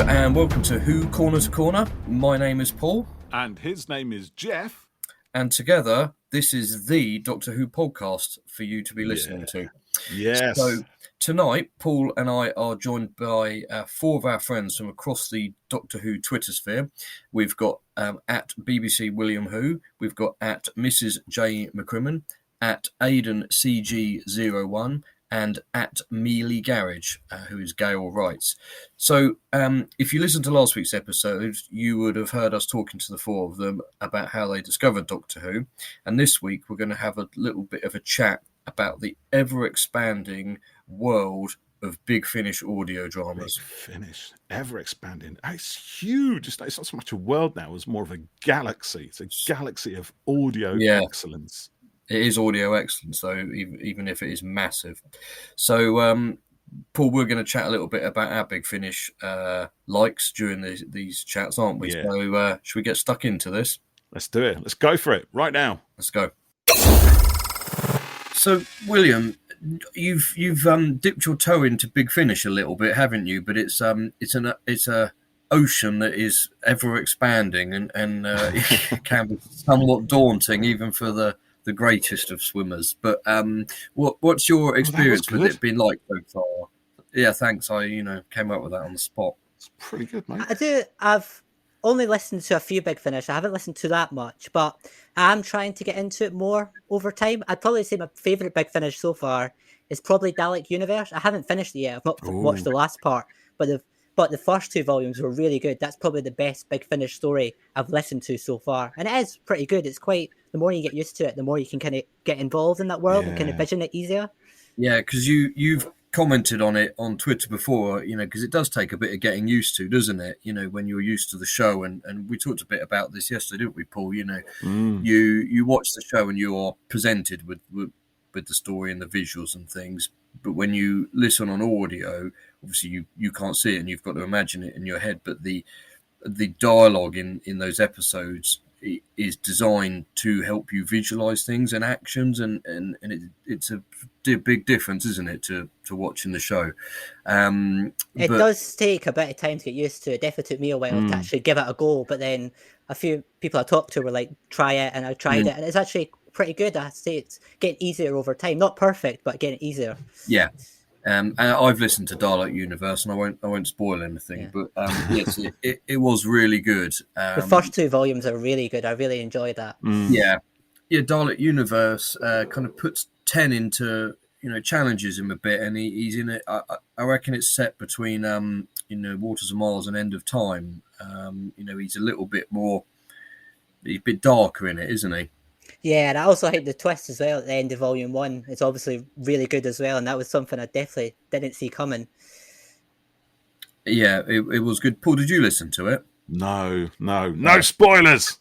and welcome to Who Corner to Corner. My name is Paul. And his name is Jeff. And together, this is the Doctor Who podcast for you to be listening to. Yes. So tonight, Paul and I are joined by four of our friends from across the Doctor Who Twitter sphere. We've got at BBC William Who, we've got at Mrs. J. McCrimmon, at Aidan CG01, and at Mealy Garage, who is Gail Wrights. So if you listened to last week's episode, you would have heard us talking to the four of them about how they discovered Doctor Who. And this week, we're going to have a little bit of a chat about the ever-expanding world of Big Finish audio dramas. Big Finish, ever-expanding. It's huge. It's not so much a world now, it's more of a galaxy. It's a galaxy of audio excellence. It is audio excellence, though, even if it is massive. So, Paul, we're going to chat a little bit about our Big Finish likes during these chats, aren't we? Yeah. So, should we get stuck into this? Let's do it. Let's go for it right now. Let's go. So, William, you've dipped your toe into Big Finish a little bit, haven't you? But it's a ocean that is ever expanding and it can be somewhat daunting, even for the greatest of swimmers. But what's your experience with it been like so far? Yeah, thanks. I came up with that on the spot. It's pretty good, mate. I've only listened to a few Big Finish. I haven't listened to that much, but I'm trying to get into it more over time. I'd probably say my favourite Big Finish so far is probably Dalek Universe. I haven't finished it yet. I've not watched the last part, but the first two volumes were really good. That's probably the best Big Finish story I've listened to so far. And it is pretty good. It's quite, the more you get used to it, the more you can kind of get involved in that world and kind of vision it easier. Yeah, because you've commented on it on Twitter before, because it does take a bit of getting used to, doesn't it? When you're used to the show. And we talked a bit about this yesterday, didn't we, Paul? You watch the show and you are presented with the story and the visuals and things. But when you listen on audio, obviously you can't see it and you've got to imagine it in your head. But the dialogue in those episodes is designed to help you visualize things and actions, and it's a big difference, isn't it, to watching the show? It does take a bit of time to get used to. It definitely took me a while to actually give it a go, but then a few people I talked to were like, try it, and I tried it, and it's actually pretty good. I say it's getting easier over time. Not perfect, but getting easier. Yeah. And I've listened to Dalek Universe, and I won't spoil anything. Yeah. But yes, it was really good. The first two volumes are really good. I really enjoyed that. Yeah. Dalek Universe kind of puts 10 into challenges him a bit, and he's in it. I reckon it's set between Waters of Mars and End of Time. He's a little bit more, he's a bit darker in it, isn't he? Yeah, and I also hate the twist as well at the end of Volume 1. It's obviously really good as well, and that was something I definitely didn't see coming. Yeah, it was good. Paul, did you listen to it? No spoilers!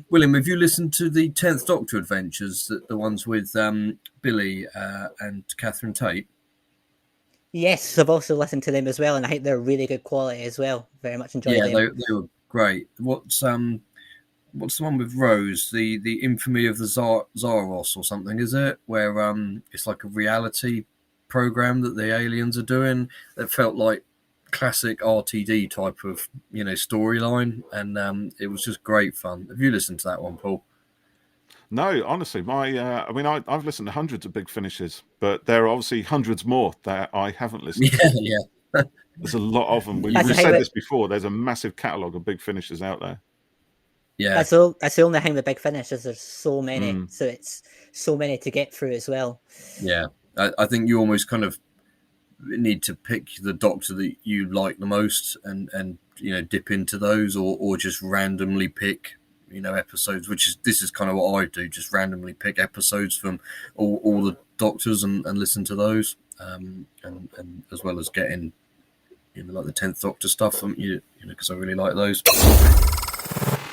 William, have you listened to the 10th Doctor Adventures, the ones with Billy and Catherine Tate? Yes, I've also listened to them as well, and I think they're really good quality as well. Very much enjoyed them. Yeah, they were great. What's the one with Rose? The infamy of the Zaros or something, is it? Where it's like a reality program that the aliens are doing that felt like classic RTD type of storyline, and it was just great fun. Have you listened to that one, Paul? No, honestly, I've listened to hundreds of Big Finishes, but there are obviously hundreds more that I haven't listened to. Yeah. There's a lot of them. We've said this before. There's a massive catalogue of Big Finishes out there. Yeah, that's the only thing with Big Finish is there's so many, so it's so many to get through as well. Yeah, I think you almost kind of need to pick the Doctor that you like the most, and dip into those, or just randomly pick episodes. This is kind of what I do, just randomly pick episodes from all the Doctors and listen to those, and as well as getting like the 10th Doctor stuff, because I really like those.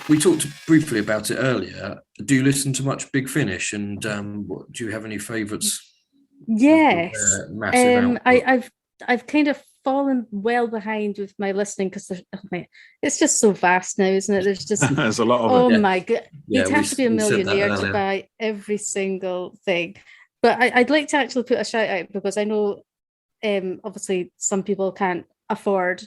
We talked briefly about it earlier. Do you listen to much Big Finish? And do you have any favourites? Yes. I've kind of fallen well behind with my listening because it's just so vast now, isn't it? There's just there's a lot of it. Oh my god! You'd have to be a millionaire to buy every single thing. But I'd like to actually put a shout out because I know, obviously, some people can't afford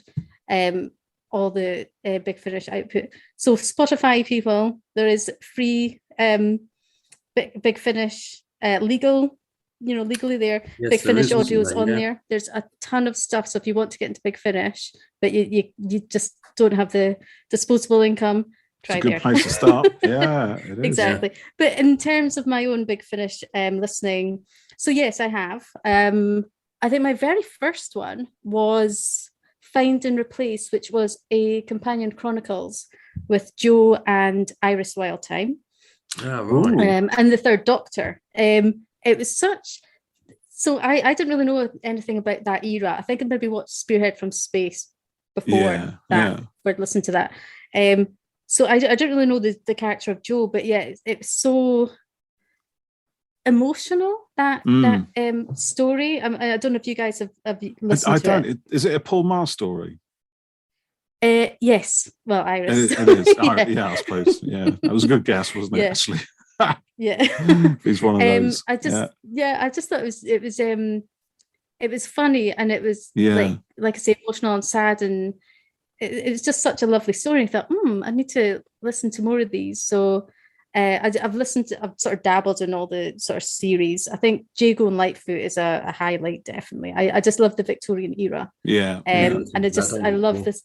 all the Big Finish output. So Spotify people, there is free Big Finish legal, legally there. Yes, Big Finish there is, audios isn't on there? there. There's a ton of stuff. So if you want to get into Big Finish, but you just don't have the disposable income, try It's a good there. place to start. Yeah, it is. Exactly. Yeah. But in terms of my own Big Finish listening, so yes, I have. I think my very first one was Find and Replace, which was a companion chronicles with Joe and Iris Wildtime. Oh, right. And the Third Doctor. It was such. So I didn't really know anything about that era. I think I maybe watched Spearhead from Space before that. Or listened to that. So I don't really know the character of Joe, but yeah, it's so emotional, that story. I don't know if you guys have listened to it. Is it a Paul Maher story? Yes. Well, Iris. It is. Yeah, I suppose. Yeah, that was a good guess, wasn't it? Actually. Yeah. He's one of those. I just thought it was funny, and it was like I say, emotional and sad, and it was just such a lovely story. I thought, I need to listen to more of these. So I've sort of dabbled in all the sort of series. I think Jago and Lightfoot is a highlight, definitely. I just love the Victorian era. Yeah. And I love this.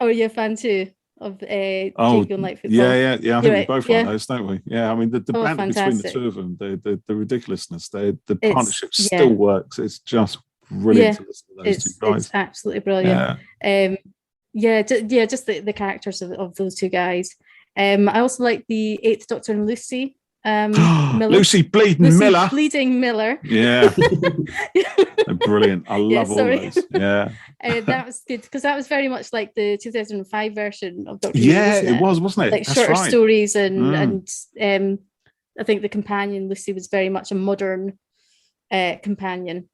Oh, you're a fan too of Jago and Lightfoot? Yeah. I think we both like those, don't we? Yeah, I mean the banter between the fantastic. two of them, the ridiculousness, the partnership yeah. still works. It's just brilliant to listen to those two guys. It's absolutely brilliant. Just the characters of those two guys. I also like the Eighth Doctor and Lucy. Miller. Lucy Bleeding Miller. Yeah. They're brilliant. I love all those. Yeah. That was good, because that was very much like the 2005 version of Doctor Who. Yeah, it was, wasn't it? Like That's shorter right. stories, and I think the companion Lucy was very much a modern companion.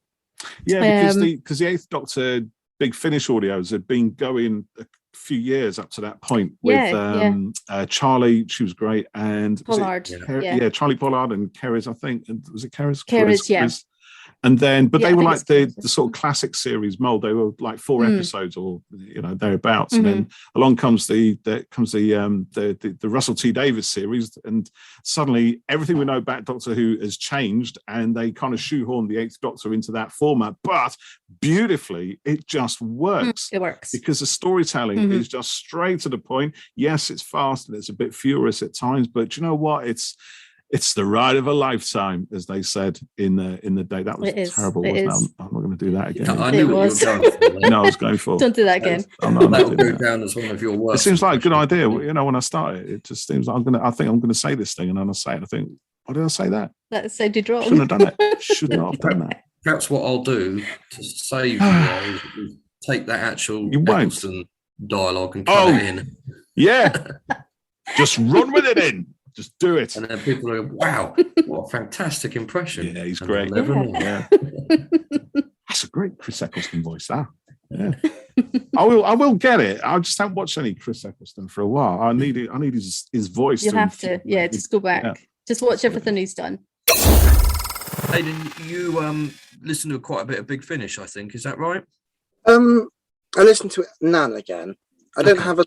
Yeah, because the Eighth Doctor Big Finish audios had been going a few years up to that point with Charlie. She was great, and Pollard. Charlie Pollard and Kerris, I think. And was it Kerris? Kerris. And then, but they were like the sort of classic series mold. They were like 4 episodes, or thereabouts. And then along comes the Russell T Davies series, and suddenly everything we know about Doctor Who has changed, and they kind of shoehorned the Eighth Doctor into that format. But beautifully, it just works. It works because the storytelling is just straight to the point. Yes, it's fast and it's a bit furious at times, but you know what? It's the ride of a lifetime, as they said in the day. That was terrible, wasn't it? I'm not going to do that again. I knew what you were going for. No, I was going for. Don't do that again. That'll go down as one of your worst. It seems like a good idea. When I started, it just seems like I think I'm going to say this thing, and then I say it. I think, why did I say that? That sounded wrong. Shouldn't have done it. Should not have done that. Perhaps what I'll do to save you is take that actual Eccleston dialogue and cut it in. Yeah. Just run with it in. Just do it. And then people are, wow, what a fantastic impression. Yeah, he's great. Yeah. That's a great Chris Eccleston voice, that. Yeah. I will get it. I just haven't watched any Chris Eccleston for a while. I need his voice. You have to. Yeah, just go back. Yeah. Just watch everything he's done. Aidan, you listen to quite a bit of Big Finish, I think. Is that right? I listen to it now and again. I don't have a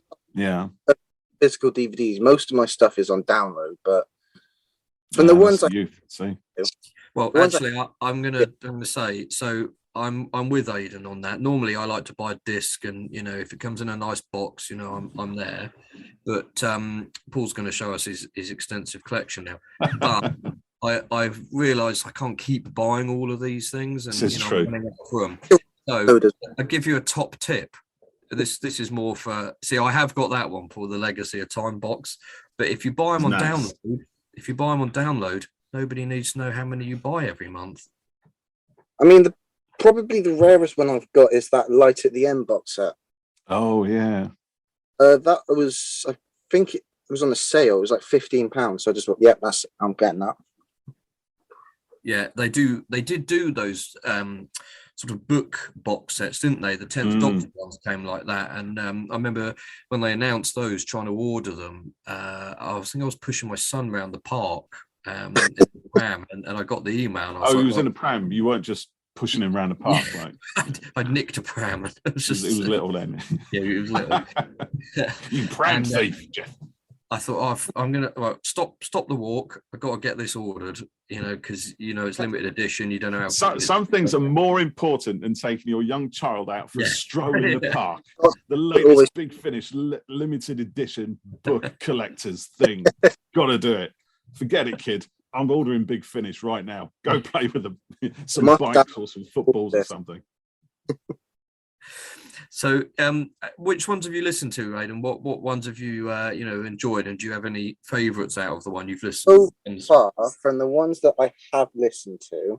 physical DVDs. Most of my stuff is on download, but from the ones well, actually, I'm gonna say, so I'm with Aidan on that. Normally, I like to buy a disc, and if it comes in a nice box, I'm there. But Paul's going to show us his extensive collection now. But I've realised I can't keep buying all of these things, and this is true. So I'll give you a top tip. This is more for. See, I have got that one for the Legacy of Time box, but if you buy them on download, nobody needs to know how many you buy every month. I mean, probably the rarest one I've got is that Light at the End box set. Oh yeah. That was, I think it was on a sale. It was like £15. So I just thought, I'm getting that. Yeah, they did do those sort of book box sets, didn't they? The 10th Doctor ones came like that, and I remember when they announced those, trying to order them. I was pushing my son around the park in the pram, and I got the email. And I was he was in a pram. You weren't just pushing him around the park. Like I nicked a pram. It was little then. Yeah, it was little. You pram thief, Jeff. I thought, I'm gonna stop the walk. I've got to get this ordered, because it's limited edition. You don't know how. Some things are more important than taking your young child out for a stroll in the park. The latest Big Finish limited edition book collectors thing. Got to do it. Forget it, kid. I'm ordering Big Finish right now. Go play with some bikes or some footballs or something. So, which ones have you listened to, Aidan? What ones have you enjoyed, and do you have any favourites out of the one you've listened to? So far, from the ones that I have listened to,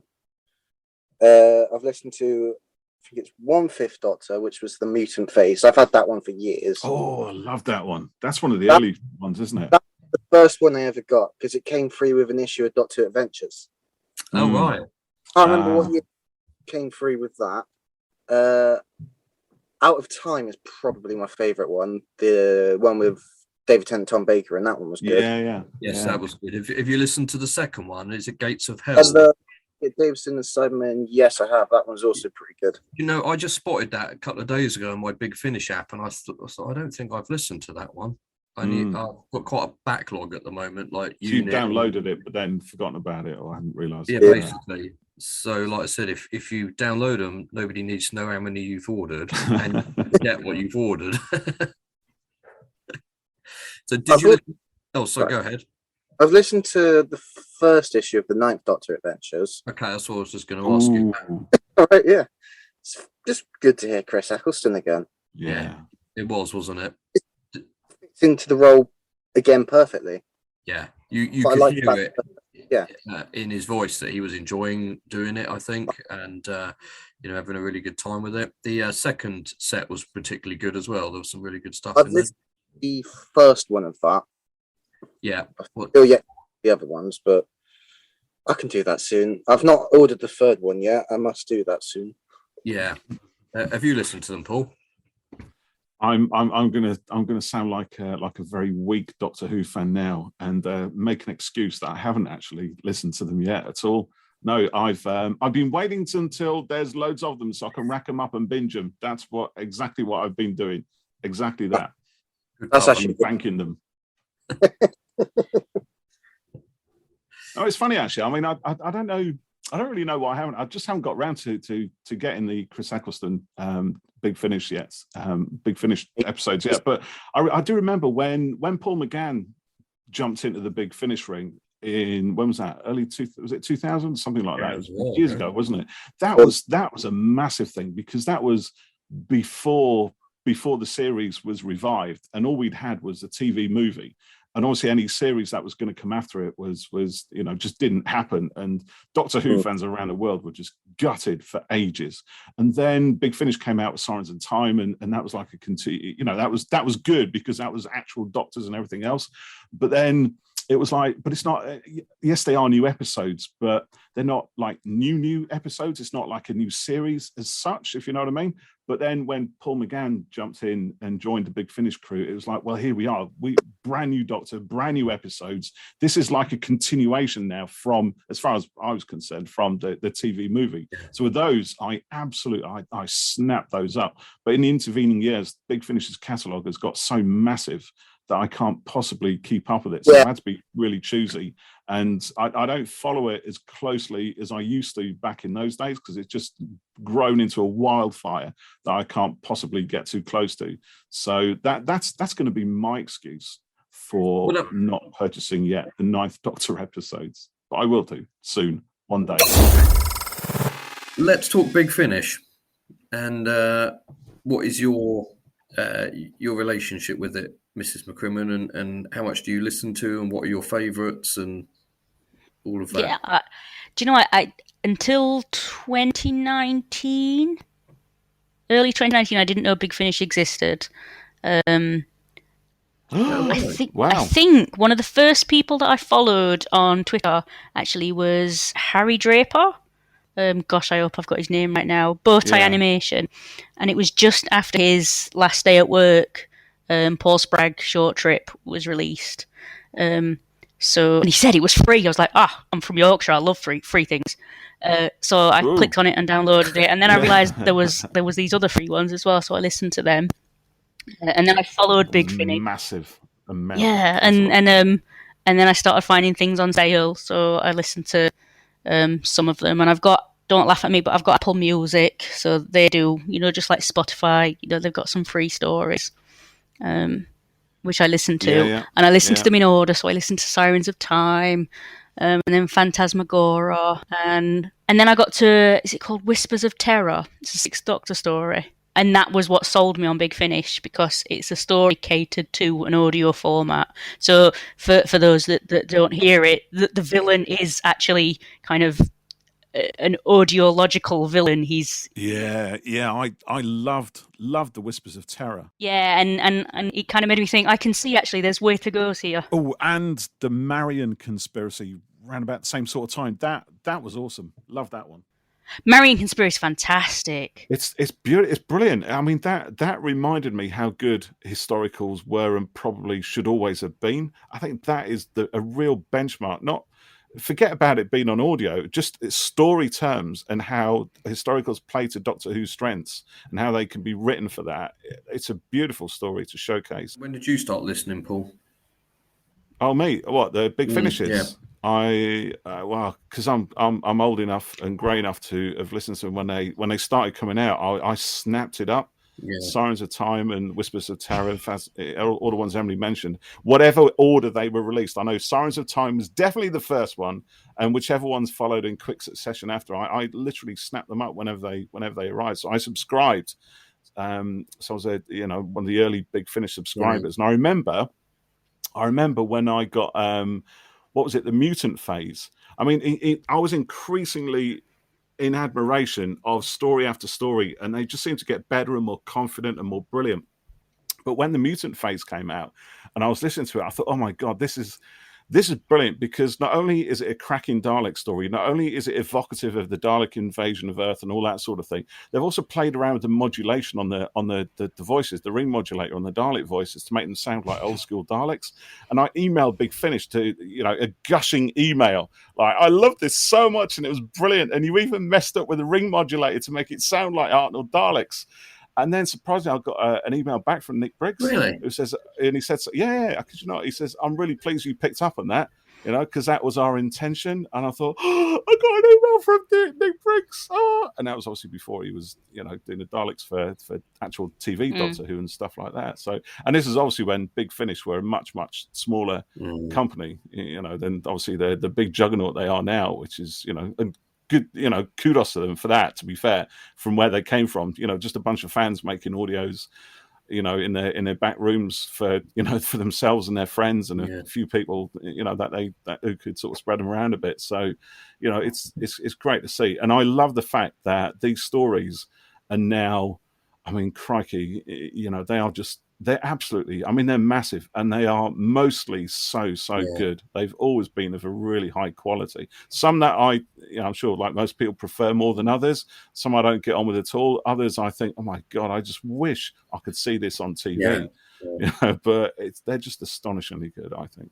I've listened to, I think it's 1/5 Doctor, which was the Mutant Face. I've had that one for years. Oh, I love that one. That's one of the early ones, isn't it? That's the first one I ever got, because it came free with an issue of Doctor Who Adventures. Oh, right. I remember what year it came free with that. Out of Time is probably my favourite one. The one with David Tennant, Tom Baker, and that one was good. Yes, that was good. If you listen to the second one, is it Gates of Hell? Davison and Cybermen, yes, I have. That one's also pretty good. I just spotted that a couple of days ago on my Big Finish app, and I thought I don't think I've listened to that one. I've got quite a backlog at the moment. Like you downloaded it, but then forgotten about it, or I hadn't realised. Yeah, basically. So, like I said, if you download them, nobody needs to know how many you've ordered, and you get what you've ordered. So, did you? Oh, so go ahead. I've listened to the first issue of the 9th Doctor Adventures. Okay, that's what I was just going to ask you. All right, yeah. It's just good to hear Chris Eccleston again. Yeah, it was, wasn't it? It fits into the role again perfectly. Yeah, you could hear it. Yeah, in his voice that he was enjoying doing it, I think, and having a really good time with it. The second set was particularly good as well. There was some really good stuff in there. The first one of that. Yeah. Still yet the other ones, but I can do that soon. I've not ordered the third one yet. I must do that soon. Yeah. Have you listened to them, Paul? I'm gonna sound like a very weak Doctor Who fan now, and make an excuse that I haven't actually listened to them yet at all. No, I've been waiting until there's loads of them so I can rack them up and binge them. That's exactly what I've been doing. Exactly that. That's actually banking them. Oh, it's funny actually. I mean, I don't know. I don't really know why I just haven't got around to getting the Chris Eccleston Big Finish yet, Big Finish episodes yet. But I do remember when Paul McGann jumped into the Big Finish ring in, when was that? Was it 2000? Something like that. It was years ago, wasn't it? That was a massive thing, because that was before the series was revived, and all we'd had was a TV movie. And obviously any series that was going to come after it was just didn't happen. And Doctor Who fans around the world were just gutted for ages. And then Big Finish came out with Sirens in Time, and that was like that was good, because that was actual doctors and everything else. But then it was like, but it's not, yes, they are new episodes, but they're not like new episodes. It's not like a new series as such, if you know what I mean. But then when Paul McGann jumped in and joined the Big Finish crew, it was like, well, here we are. Brand new Doctor, brand new episodes. This is like a continuation now from, as far as I was concerned, from the TV movie. So with those, I snapped those up. But in the intervening years, Big Finish's catalogue has got so massive that I can't possibly keep up with it. So I had to be really choosy. And I don't follow it as closely as I used to back in those days, because it's just grown into a wildfire that I can't possibly get too close to. So that's going to be my excuse for not purchasing yet the 9th Doctor episodes. But I will do soon, one day. Let's talk Big Finish. And what is your relationship with it, Mrs. McCrimmon, and how much do you listen to, and what are your favourites, and all of that? Yeah, do you know what? I until 2019, early 2019, I didn't know Big Finish existed. I think one of the first people that I followed on Twitter actually was Harry Draper. Gosh, I hope I've got his name right now. Bowtie Animation, and it was just after his last day at work. Paul Spragg Short Trip was released. So when he said it was free, I was like, I'm from Yorkshire, I love free things. So I clicked on it and downloaded it, and then I realised there was these other free ones as well, so I listened to them. And then I followed Big Finish. Massive amount. Yeah, and then I started finding things on sale, so I listened to some of them, and I've got, don't laugh at me, but I've got Apple Music, so they do, just like Spotify, they've got some free stories, which I listen to, and I listen to them in order. So I listen to Sirens of Time, and then Phantasmagoria, and then I got to, is it called Whispers of Terror? It's a Sixth Doctor story. And that was what sold me on Big Finish, because it's a story catered to an audio format. So for those that don't hear it, the villain is actually kind of an audiological villain. He's I loved the Whispers of Terror. Yeah, and it kind of made me think, I can see actually there's way to go here. Oh, and the Marion conspiracy ran about the same sort of time. That was awesome. Love that one. Marion Conspiracy is fantastic. It's beautiful. It's brilliant. I mean, that reminded me how good historicals were and probably should always have been. I think that is a real benchmark. Not forget about it being on audio, just its story terms and how historicals play to Doctor Who's strengths and how they can be written for that. It's a beautiful story to showcase. When did you start listening, Paul? Oh, me? What, the Big Finishes? Yeah. Because I'm old enough and grey enough to have listened to them when they started coming out. I snapped it up. Yeah. Sirens of Time and Whispers of Terror, all the ones Emily mentioned. Whatever order they were released, I know Sirens of Time was definitely the first one, and whichever ones followed in quick succession after, I literally snapped them up whenever they arrived. So I subscribed. So I was one of the early Big Finish subscribers, and I remember when I got what was it, the mutant phase. I mean, I was increasingly in admiration of story after story, and they just seemed to get better and more confident and more brilliant. But when the mutant phase came out and I was listening to it, I thought, oh my God, this is brilliant, because not only is it a cracking Dalek story, not only is it evocative of the Dalek invasion of Earth and all that sort of thing, they've also played around with the modulation on the voices, the ring modulator on the Dalek voices, to make them sound like old school Daleks. And I emailed Big Finish to, a gushing email, like, I love this so much and it was brilliant. And you even messed up with the ring modulator to make it sound like Arnold Daleks. And then surprisingly, I got an email back from Nick Briggs, who says, and he said, "Yeah, could you not?" He says, "I'm really pleased you picked up on that, because that was our intention." And I thought, I got an email from Nick Briggs, and that was obviously before he was, doing the Daleks for actual TV Doctor Who and stuff like that. So, and this is obviously when Big Finish were a much smaller company, than obviously the big juggernaut they are now, which is, and good, kudos to them for that, to be fair, from where they came from, just a bunch of fans making audios, in their back rooms for themselves and their friends, and a few people, that who could sort of spread them around a bit. So, it's great to see. And I love the fact that these stories are now, I mean, crikey, they're absolutely, I mean, they're massive, and they are mostly so good. They've always been of a really high quality. Some that I'm sure, like most people, prefer more than others. Some I don't get on with at all. Others I think, oh my God, I just wish I could see this on TV. But they're just astonishingly good, I think.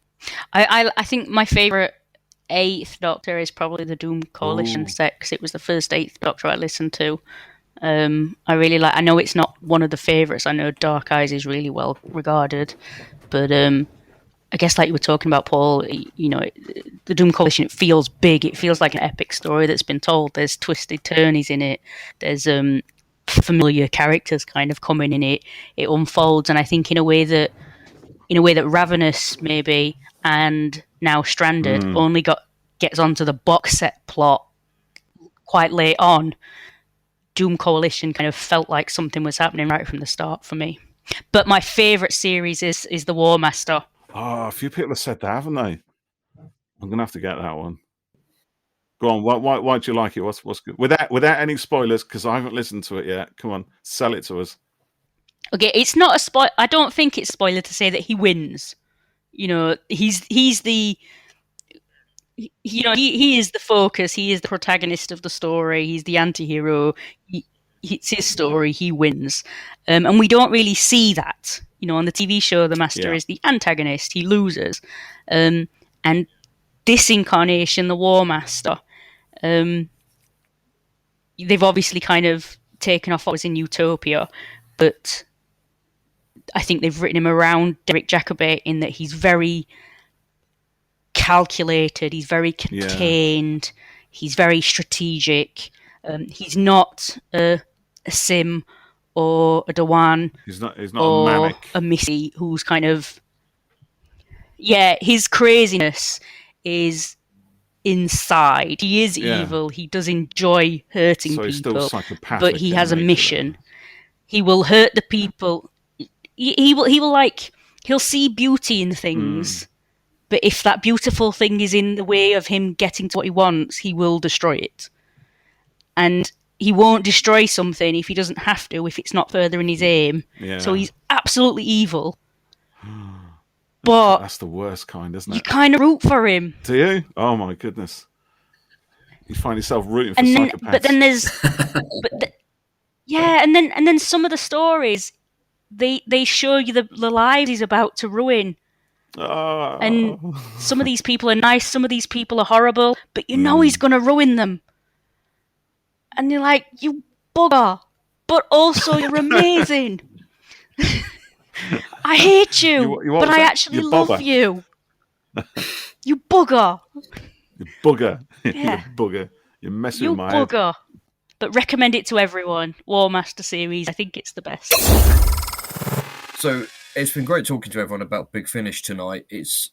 I think my favourite Eighth Doctor is probably the Doom Coalition set, because it was the first Eighth Doctor I listened to. I really like. I know it's not one of the favourites. I know Dark Eyes is really well regarded, but I guess, like you were talking about, Paul, the Doom Coalition, it feels big. It feels like an epic story that's been told. There's twisted turnies in it. There's familiar characters kind of coming in it. It unfolds, and I think in a way that Ravenous maybe and now Stranded only gets onto the box set plot quite late on. Doom Coalition kind of felt like something was happening right from the start for me. But my favourite series is The War Master. Oh, a few people have said that, haven't they? I'm gonna have to get that one. Go on. Why do you like it? What's good? Without any spoilers, because I haven't listened to it yet. Come on, sell it to us. Okay, it's not a spoil. I don't think it's spoiler to say that he wins. He's the. He is the focus. He is the protagonist of the story. He's the anti-hero. It's his story. He wins, and we don't really see that. On the TV show, the Master is the antagonist. He loses, and And this incarnation, the War Master, they've obviously kind of taken off what was in Utopia, but I think they've written him around Derek Jacobi in that he's very calculated, he's very contained, he's very strategic. He's not a Sim or a Dewan. He's not or a Manic. A Missy who's kind of... Yeah, his craziness is inside. He is evil. He does enjoy hurting so he's people, still psychopathic, but he has a nature, mission. though. He will hurt the people. He will like, he'll see beauty in things, but if that beautiful thing is in the way of him getting to what he wants, he will destroy it. And he won't destroy something if he doesn't have to, if it's not further in his aim. Yeah. So he's absolutely evil. But that's the worst kind, isn't it? You kind of root for him. Do you? Oh my goodness! You find yourself rooting for psychopaths. But then there's, and then some of the stories, they show you the lives he's about to ruin. Oh. And some of these people are nice, some of these people are horrible, but you know he's going to ruin them. And you're like, you bugger, but also you're amazing. I hate you, but I actually love you. You bugger. You bugger. Yeah. You bugger. You're messing with my head. You bugger. But recommend it to everyone. War Master series. I think it's the best. So it's been great talking to everyone about Big Finish tonight. It's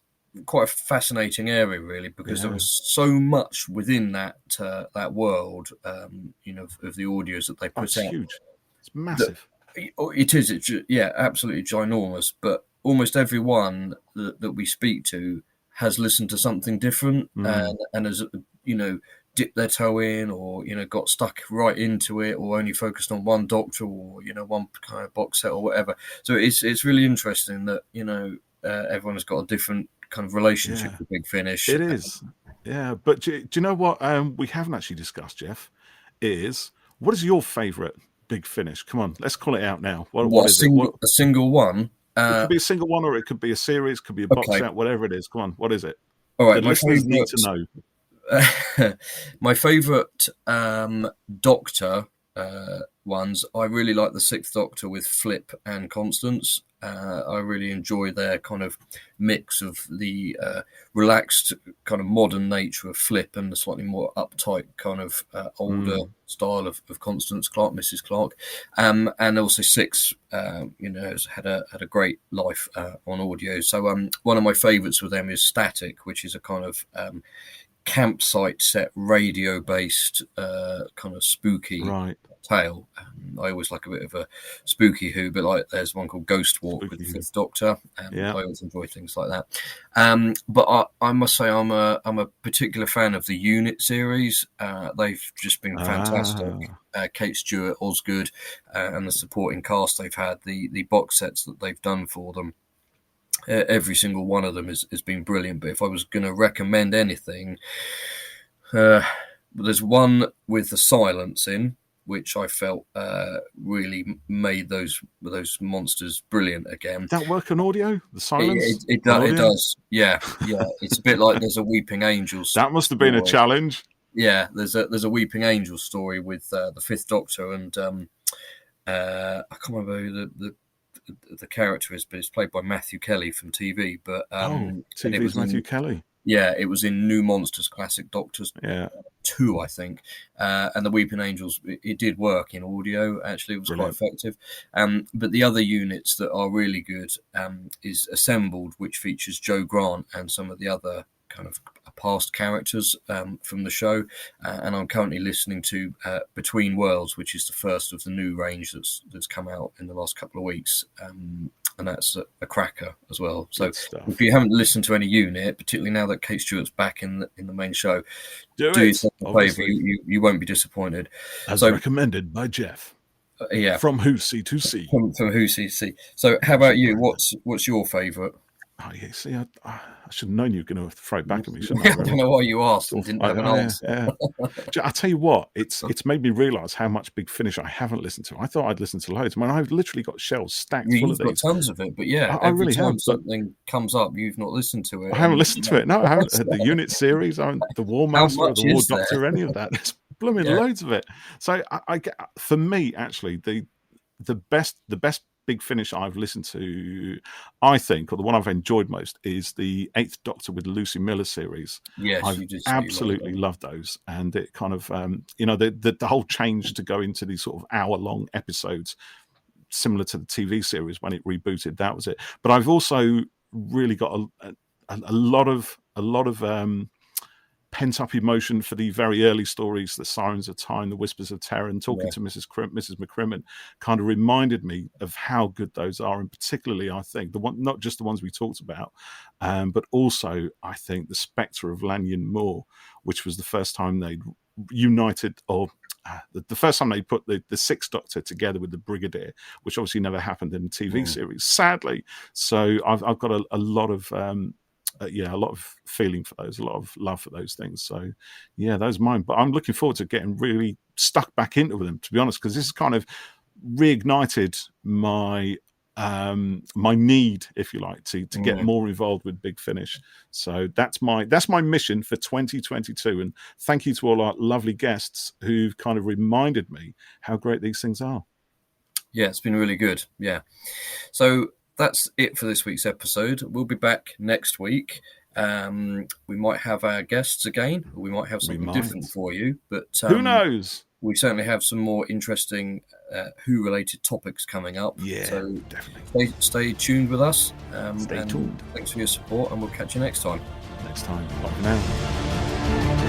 quite a fascinating area, really, because there was so much within that world, of the audios that they put out. It's huge. It's massive. It is. It's absolutely ginormous. But almost everyone that we speak to has listened to something different and has, dipped their toe in, or got stuck right into it, or only focused on one Doctor, or one kind of box set or whatever. So it's really interesting that everyone has got a different kind of relationship with Big Finish. It is, But do you know what we haven't actually discussed, Jeff? Is what is your favourite Big Finish? Come on, let's call it out now. What is it? A single one? It could be a single one, or it could be a series, could be a box set, whatever it is. Come on, what is it? All right, the listeners need to know. My favourite Doctor ones, I really like the Sixth Doctor with Flip and Constance. I really enjoy their kind of mix of the relaxed kind of modern nature of Flip and the slightly more uptight kind of older style of Constance Clark, Mrs. Clark, and also Six has had a great life on audio. So one of my favourites with them is Static, which is a kind of campsite set, radio based kind of spooky tale. I always like a bit of a spooky Who, but like there's one called Ghost Walk with the Fifth Doctor, and I always enjoy things like that. But I must say I'm a particular fan of the Unit series. They've just been fantastic. Kate Stewart, Osgood, and the supporting cast they've had, the box sets that they've done for them. Every single one of them has been brilliant. But if I was going to recommend anything, there's one with the silence in, which I felt really made those monsters brilliant again. Did that work on audio? The silence? It does. Yeah. It's a bit like there's a Weeping Angel story. That must have been a challenge. Yeah, there's a Weeping Angel story with the Fifth Doctor, and I can't remember who the character is, but it's played by Matthew Kelly from TV. But TV's Matthew Kelly. Yeah, it was in New Monsters Classic Doctors 2, I think. And the Weeping Angels, it did work in audio, actually. It was quite effective. But the other units that are really good is Assembled, which features Joe Grant and some of the other kind of past characters from the show. And I'm currently listening to Between Worlds, which is the first of the new range that's come out in the last couple of weeks. And that's a cracker as well. So if you haven't listened to any unit, particularly now that Kate Stewart's back in the main show, do yourself a favour. You won't be disappointed. As recommended by Jeff. From Who C2C. From Who C2C. So how about you? What's your favourite? Oh, yeah, see, I should have known you were going to throw it back at me, shouldn't I? I don't know why you asked and didn't have an answer. I tell you what, it's made me realise how much Big Finish I haven't listened to. I thought I'd listened to loads. I mean, I've literally got shelves stacked full of these. You've got tons of it, but yeah, I every really time have, something comes up, you've not listened to it. I haven't listened to it. No, I haven't. The Unit series, the War Master, or the War Doctor, any of that. There's blooming loads of it. So I get, for me, actually, the best Big Finish I've listened to, I think, or the one I've enjoyed most, is the Eighth Doctor with Lucy Miller series. Yes, I've absolutely loved those, and it kind of, the whole change to go into these sort of hour-long episodes, similar to the TV series when it rebooted. That was it. But I've also really got a lot of pent-up emotion for the very early stories, the Sirens of Time, the Whispers of Terror, and talking to Mrs. McCrimmon kind of reminded me of how good those are, and particularly, I think, not just the ones we talked about, but also, I think, the Spectre of Lanyon Moor, which was the first time they'd united, or the first time they put the Sixth Doctor together with the Brigadier, which obviously never happened in the TV series, sadly. So I've got a lot of a lot of feeling for those, a lot of love for those things. So yeah, those are mine. But I'm looking forward to getting really stuck back into them, to be honest, because this has kind of reignited my my need, if you like, to get more involved with Big Finish. So that's my mission for 2022. And thank you to all our lovely guests who've kind of reminded me how great these things are. Yeah, it's been really good. Yeah. So that's it for this week's episode. We'll be back next week. We might have our guests again. We might have something different for you. But who knows? We certainly have some more interesting Who-related topics coming up. Yeah, so definitely. Stay tuned with us. Stay tuned. Thanks for your support, and we'll catch you next time. Bye for now.